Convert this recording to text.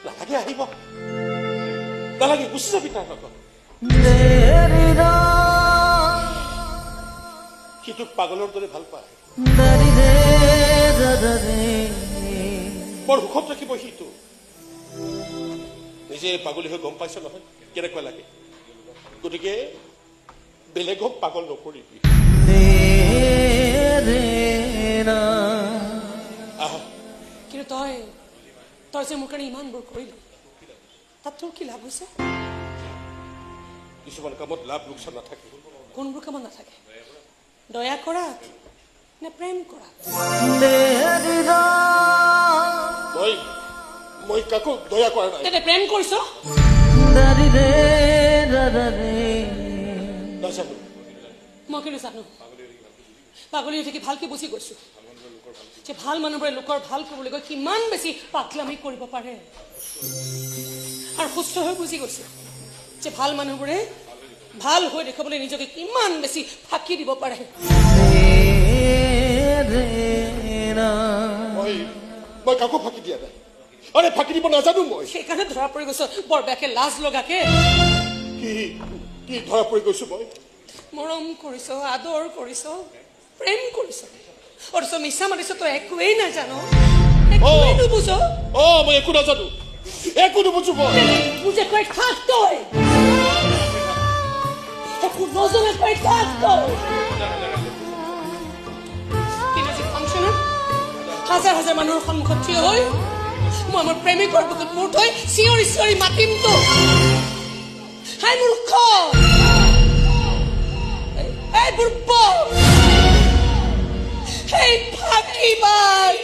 নালাগে আহিব নালাগে গুচি যাবি তাৰ লগত সি তোক পাগলৰ দৰে ভাল পায় বৰ সুখত ৰাখিব সিটো নিজে পাগলী হৈ গম পাইছ নহয় কেনেকুৱা লাগে গতিকে বেলেগক পাগল নকৰিবি কিন্তু তই যে মোৰ কাৰণে ইমানবোৰ কৰিলি তাত তোৰ কি লাভ হৈছে কিছুমান কামত লাভ লোকচান নাথাকে কোনবোৰ কামত নাথাকে দয়া কৰাত নে প্ৰেম কৰাত মই কাকো দয়া কৰা নাই তেনে প্ৰেম কৰিছ নাজানো মই কিন্তু জানো পাগলী হৈ থাকি ভালকে বুজি গৈছো যে ভাল মানুহবোৰে লোকৰ ভাল কৰিবলৈ গৈ কিমান বেছি পাগলামি কৰিব পাৰে আৰু সুস্থ হৈ বুজি গৈছো যে ভাল মানুহবোৰে ভাল হৈ দেখাবলৈ নিজকে কিমান বেছি ফাঁকি দিব পাৰে মই কাকো ফাঁকি দিয়া নাই আৰে ফাঁকি দিব নাজানো মই সেইকাৰণে ধৰা পৰি গৈছ বৰ বেয়াকে লাজ লগাকে কি ধৰা পৰি গৈছো মই মৰম কৰিছ আদৰ কৰিছ প্ৰেম কৰিছ অথচ মিছা মাতিছ তই একোৱেই নাজানো একোৱেই নুবুজ মই একো নাজানো একো নুবুজো মই বুজে কৈ থাক তই একো নজনা কৈ থাক তই কিন্তু আজি ফাংচনত হাজাৰ হাজাৰ মানুহৰ সন্মুখত থিয় হৈ মই আমাৰ প্ৰেমিকৰ বুকুত মূৰ থৈ চিঞৰি চিঞৰি মাতিম তো হাই মূৰ্খ এই বুৰ্বক এই ফাঁকিবাজ